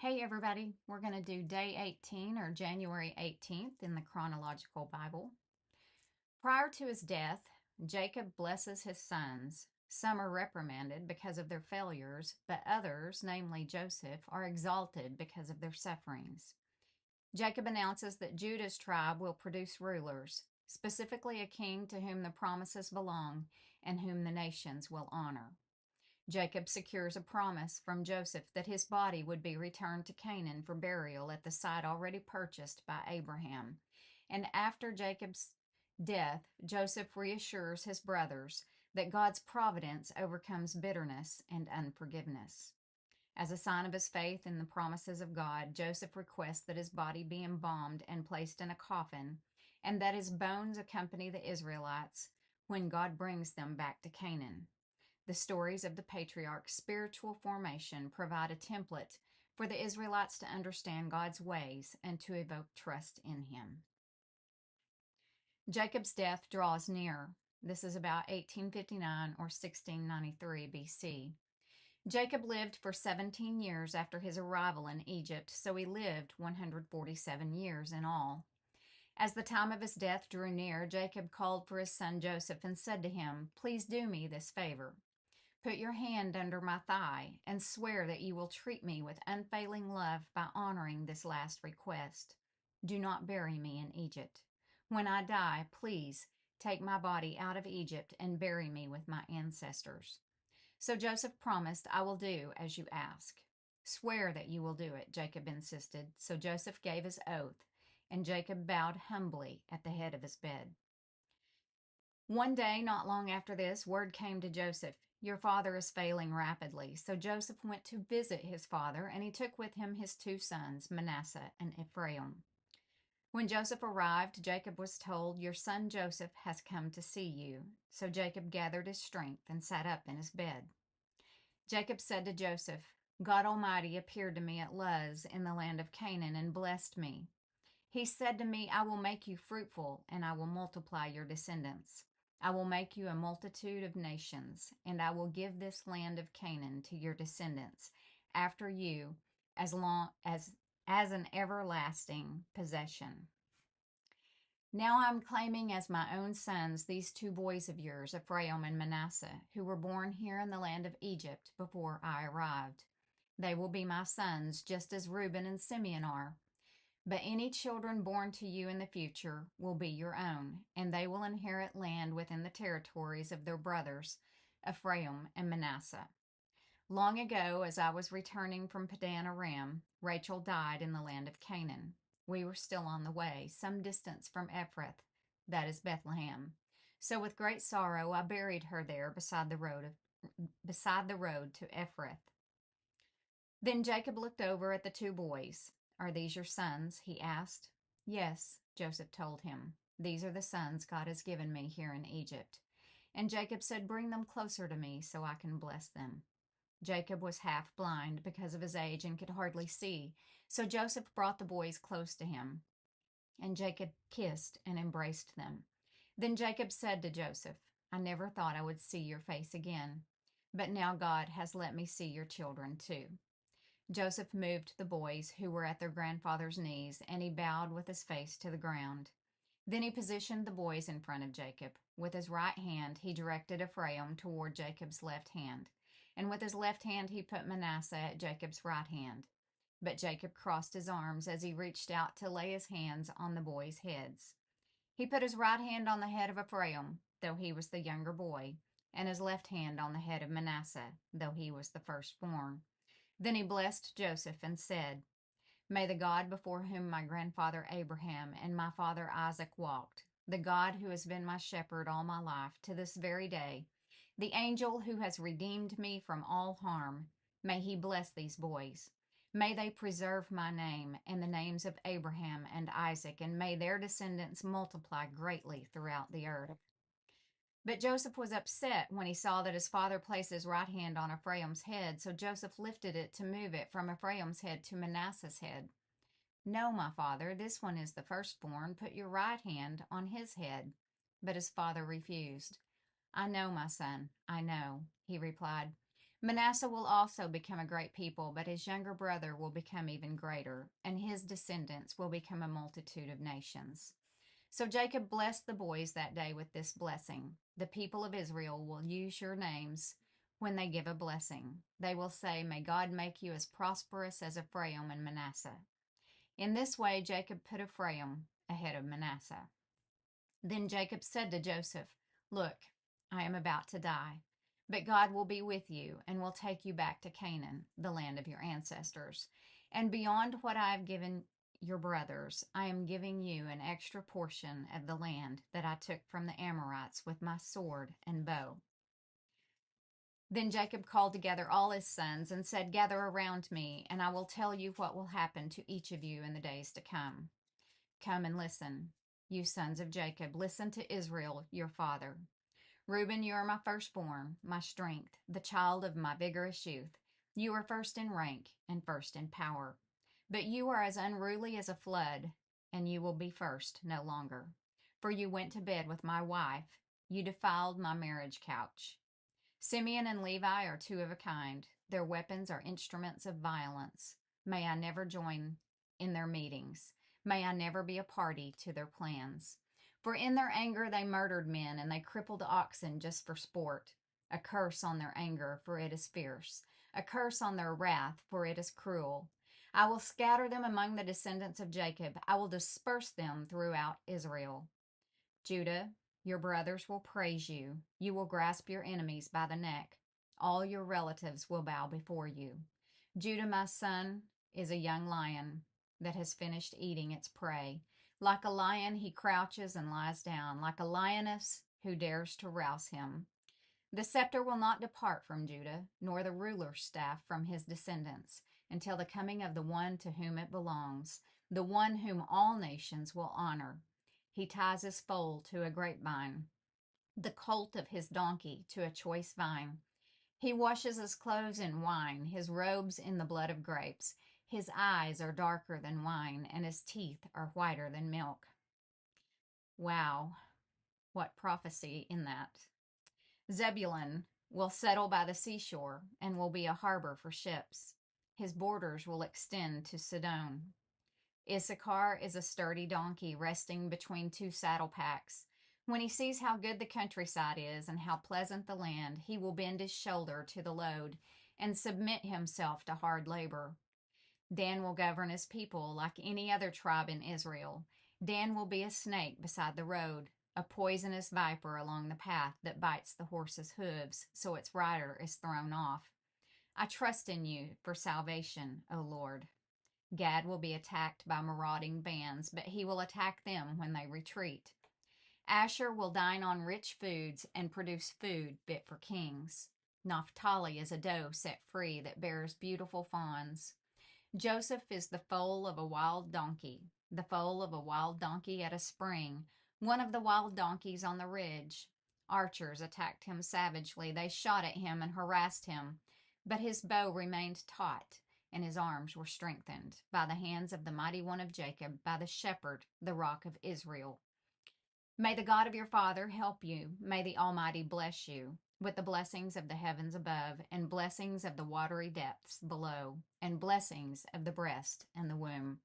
Hey everybody, we're going to do day 18 or January 18th in the Chronological Bible. Prior to his death, Jacob blesses his sons. Some are reprimanded because of their failures, but others, namely Joseph, are exalted because of their sufferings. Jacob announces that Judah's tribe will produce rulers, specifically a king to whom the promises belong and whom the nations will honor. Jacob secures a promise from Joseph that his body would be returned to Canaan for burial at the site already purchased by Abraham. And after Jacob's death, Joseph reassures his brothers that God's providence overcomes bitterness and unforgiveness. As a sign of his faith in the promises of God, Joseph requests that his body be embalmed and placed in a coffin, and that his bones accompany the Israelites when God brings them back to Canaan. The stories of the patriarch's spiritual formation provide a template for the Israelites to understand God's ways and to evoke trust in him. Jacob's death draws near. This is about 1859 or 1693 BC. Jacob lived for 17 years after his arrival in Egypt, so he lived 147 years in all. As the time of his death drew near, Jacob called for his son Joseph and said to him, "Please do me this favor. Put your hand under my thigh and swear that you will treat me with unfailing love by honoring this last request. Do not bury me in Egypt. When I die, please take my body out of Egypt and bury me with my ancestors." So Joseph promised, "I will do as you ask." "Swear that you will do it," Jacob insisted. So Joseph gave his oath, and Jacob bowed humbly at the head of his bed. One day, not long after this, word came to Joseph, "Your father is failing rapidly." So Joseph went to visit his father, and he took with him his two sons, Manasseh and Ephraim. When Joseph arrived, Jacob was told, "Your son Joseph has come to see you." So Jacob gathered his strength and sat up in his bed. Jacob said to Joseph, "God Almighty appeared to me at Luz in the land of Canaan and blessed me. He said to me, 'I will make you fruitful, and I will multiply your descendants. I will make you a multitude of nations, and I will give this land of Canaan to your descendants after you as long as an everlasting possession.' Now I'm claiming as my own sons these two boys of yours, Ephraim and Manasseh, who were born here in the land of Egypt before I arrived. They will be my sons, just as Reuben and Simeon are. But any children born to you in the future will be your own, and they will inherit land within the territories of their brothers, Ephraim and Manasseh. Long ago, as I was returning from Padan Aram, Rachel died in the land of Canaan. We were still on the way, some distance from Ephrath, that is Bethlehem. So with great sorrow I buried her there beside the road to Ephrath. Then Jacob looked over at the two boys. "Are these your sons?" he asked. "Yes," Joseph told him. "These are the sons God has given me here in Egypt." And Jacob said, "Bring them closer to me so I can bless them." Jacob was half blind because of his age and could hardly see. So Joseph brought the boys close to him, and Jacob kissed and embraced them. Then Jacob said to Joseph, "I never thought I would see your face again, but now God has let me see your children too." Joseph moved the boys, who were at their grandfather's knees, and he bowed with his face to the ground. Then he positioned the boys in front of Jacob. With his right hand, he directed Ephraim toward Jacob's left hand, and with his left hand, he put Manasseh at Jacob's right hand. But Jacob crossed his arms as he reached out to lay his hands on the boys' heads. He put his right hand on the head of Ephraim, though he was the younger boy, and his left hand on the head of Manasseh, though he was the firstborn. Then he blessed Joseph and said, "May the God before whom my grandfather Abraham and my father Isaac walked, the God who has been my shepherd all my life to this very day, the angel who has redeemed me from all harm, may he bless these boys. May they preserve my name and the names of Abraham and Isaac, and may their descendants multiply greatly throughout the earth." But Joseph was upset when he saw that his father placed his right hand on Ephraim's head, so Joseph lifted it to move it from Ephraim's head to Manasseh's head. "No, my father, this one is the firstborn. Put your right hand on his head." But his father refused. "I know, my son, I know," he replied. Manasseh will also become a great people, but his younger brother will become even greater, and his descendants will become a multitude of nations. So Jacob blessed the boys that day with this blessing. The people of Israel will use your names when they give a blessing. They will say, May God make you as prosperous as Ephraim and Manasseh. In this way, Jacob put Ephraim ahead of Manasseh. Then Jacob said to Joseph, Look, I am about to die, but God will be with you and will take you back to Canaan, the land of your ancestors. And beyond what I have given your brothers, I am giving you an extra portion of the land that I took from the Amorites with my sword and bow. Then Jacob called together all his sons and said, Gather around me, and I will tell you what will happen to each of you in the days to come. Come and listen, you sons of Jacob. Listen to Israel, your father. Reuben, you are my firstborn, my strength, the child of my vigorous youth. You are first in rank and first in power. But you are as unruly as a flood, and you will be first no longer. For you went to bed with my wife. You defiled my marriage couch. Simeon and Levi are two of a kind. Their weapons are instruments of violence. May I never join in their meetings. May I never be a party to their plans. For in their anger they murdered men, and they crippled oxen just for sport. A curse on their anger, for it is fierce. A curse on their wrath, for it is cruel. I will scatter them among the descendants of Jacob. I will disperse them throughout Israel. Judah, your brothers will praise you. You will grasp your enemies by the neck. All your relatives will bow before you. Judah, my son, is a young lion that has finished eating its prey. Like a lion, he crouches and lies down, like a lioness who dares to rouse him. The scepter will not depart from Judah, nor the ruler's staff from his descendants, until the coming of the one to whom it belongs, the one whom all nations will honor. He ties his foal to a grapevine, the colt of his donkey to a choice vine. He washes his clothes in wine, his robes in the blood of grapes. His eyes are darker than wine, and his teeth are whiter than milk. Wow, what prophecy in that. Zebulun will settle by the seashore and will be a harbor for ships. His borders will extend to Sidon. Issachar is a sturdy donkey resting between two saddle packs. When he sees how good the countryside is and how pleasant the land, he will bend his shoulder to the load and submit himself to hard labor. Dan will govern his people like any other tribe in Israel. Dan will be a snake beside the road, a poisonous viper along the path that bites the horse's hooves so its rider is thrown off. I trust in you for salvation, O Lord. Gad will be attacked by marauding bands, but he will attack them when they retreat. Asher will dine on rich foods and produce food fit for kings. Naphtali is a doe set free that bears beautiful fawns. Joseph is the foal of a wild donkey, the foal of a wild donkey at a spring, one of the wild donkeys on the ridge. Archers attacked him savagely. They shot at him and harassed him, but his bow remained taut, and his arms were strengthened by the hands of the mighty one of Jacob, by the shepherd, the rock of Israel. May the God of your father help you. May the Almighty bless you with the blessings of the heavens above, and blessings of the watery depths below, and blessings of the breast and the womb.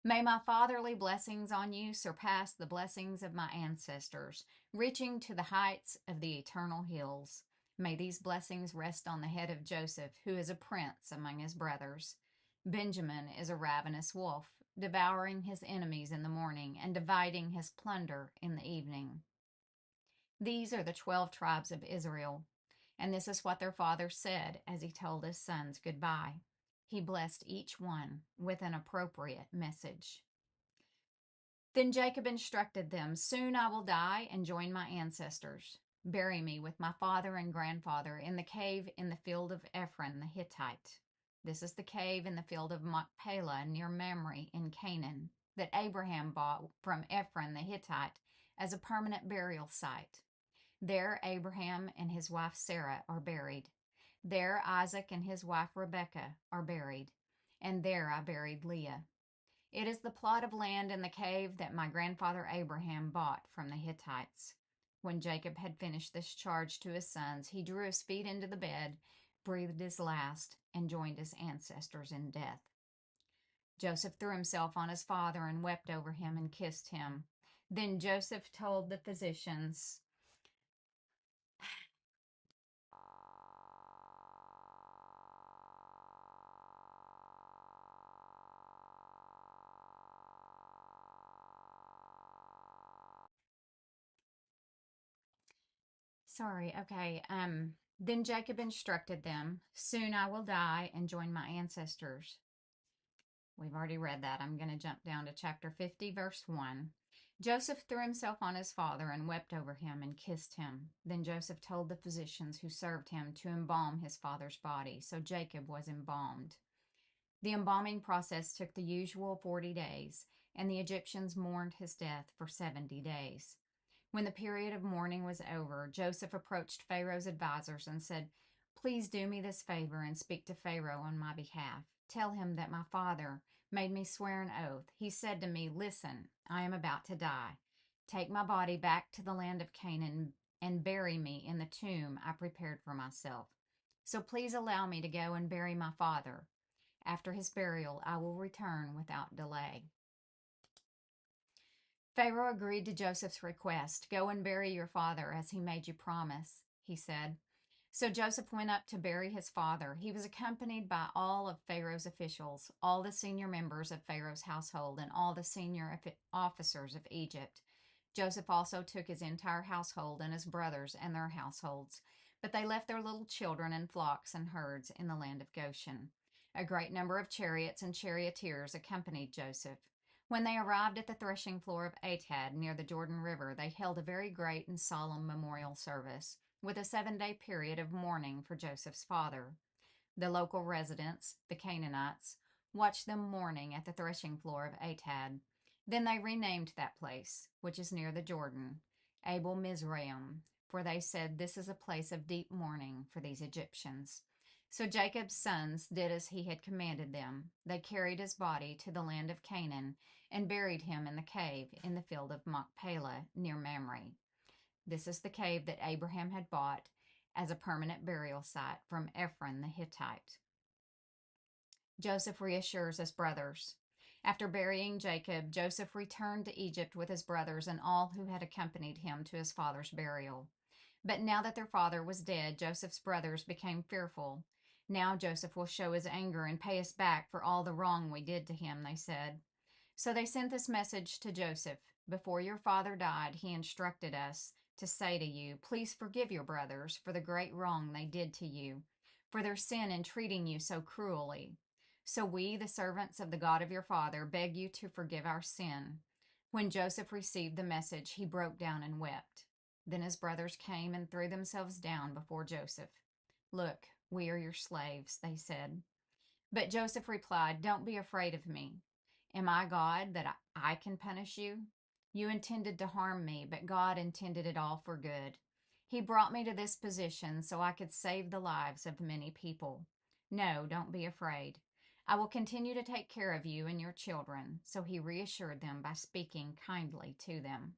May my fatherly blessings on you surpass the blessings of my ancestors, reaching to the heights of the eternal hills. May these blessings rest on the head of Joseph, who is a prince among his brothers. Benjamin is a ravenous wolf, devouring his enemies in the morning and dividing his plunder in the evening. These are the 12 tribes of Israel, and this is what their father said as he told his sons goodbye. He blessed each one with an appropriate message. Then Jacob instructed them, Soon I will die and join my ancestors. Bury me with my father and grandfather in the cave in the field of Ephron the Hittite. This is the cave in the field of Machpelah near Mamre in Canaan that Abraham bought from Ephron the Hittite as a permanent burial site. There Abraham and his wife Sarah are buried. There Isaac and his wife Rebekah are buried. And there I buried Leah. It is the plot of land in the cave that my grandfather Abraham bought from the Hittites. When Jacob had finished this charge to his sons, he drew his feet into the bed, breathed his last, and joined his ancestors in death. Joseph threw himself on his father and wept over him and kissed him. Then Joseph told the physicians, then Jacob instructed them, soon I will die and join my ancestors. We've already read that. I'm going to jump down to chapter 50, verse 1. Joseph threw himself on his father and wept over him and kissed him. Then Joseph told the physicians who served him to embalm his father's body. So Jacob was embalmed. The embalming process took the usual 40 days, and the Egyptians mourned his death for 70 days. When the period of mourning was over, Joseph approached Pharaoh's advisors and said, please do me this favor and speak to Pharaoh on my behalf. Tell him that my father made me swear an oath. He said to me, listen, I am about to die. Take my body back to the land of Canaan and bury me in the tomb I prepared for myself. So please allow me to go and bury my father. After his burial, I will return without delay. Pharaoh agreed to Joseph's request. Go and bury your father as he made you promise, he said. So Joseph went up to bury his father. He was accompanied by all of Pharaoh's officials, all the senior members of Pharaoh's household, and all the senior officers of Egypt. Joseph also took his entire household and his brothers and their households, but they left their little children and flocks and herds in the land of Goshen. A great number of chariots and charioteers accompanied Joseph. When they arrived at the threshing floor of Atad near the Jordan River, they held a very great and solemn memorial service, with a 7-day period of mourning for Joseph's father. The local residents, the Canaanites, watched them mourning at the threshing floor of Atad. Then they renamed that place, which is near the Jordan, Abel Mizraim, for they said, this is a place of deep mourning for these Egyptians. So Jacob's sons did as he had commanded them. They carried his body to the land of Canaan and buried him in the cave in the field of Machpelah near Mamre. This is the cave that Abraham had bought as a permanent burial site from Ephron the Hittite. Joseph reassures his brothers. After burying Jacob, Joseph returned to Egypt with his brothers and all who had accompanied him to his father's burial. But now that their father was dead, Joseph's brothers became fearful. Now Joseph will show his anger and pay us back for all the wrong we did to him, they said. So they sent this message to Joseph. Before your father died, he instructed us to say to you, please forgive your brothers for the great wrong they did to you, for their sin in treating you so cruelly. So we, the servants of the God of your father, beg you to forgive our sin. When Joseph received the message, he broke down and wept. Then his brothers came and threw themselves down before Joseph. Look, we are your slaves, they said. But Joseph replied, don't be afraid of me. Am I God that I can punish you? You intended to harm me, but God intended it all for good. He brought me to this position so I could save the lives of many people. No, don't be afraid. I will continue to take care of you and your children. So he reassured them by speaking kindly to them.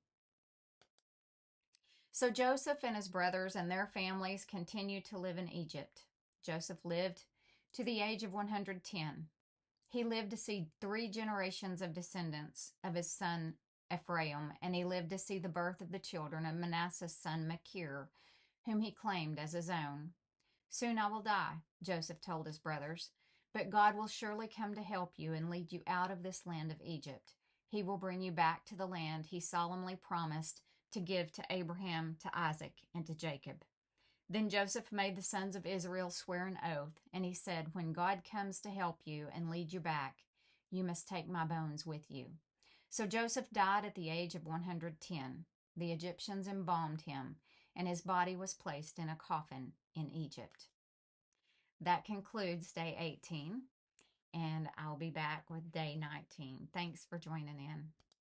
So Joseph and his brothers and their families continued to live in Egypt. Joseph lived to the age of 110. He lived to see 3 generations of descendants of his son Ephraim, and he lived to see the birth of the children of Manasseh's son Machir, whom he claimed as his own. Soon I will die, Joseph told his brothers, but God will surely come to help you and lead you out of this land of Egypt. He will bring you back to the land he solemnly promised to give to Abraham, to Isaac, and to Jacob. Then Joseph made the sons of Israel swear an oath, and he said, when God comes to help you and lead you back, you must take my bones with you. So Joseph died at the age of 110. The Egyptians embalmed him, and his body was placed in a coffin in Egypt. That concludes day 18, and I'll be back with day 19. Thanks for joining in.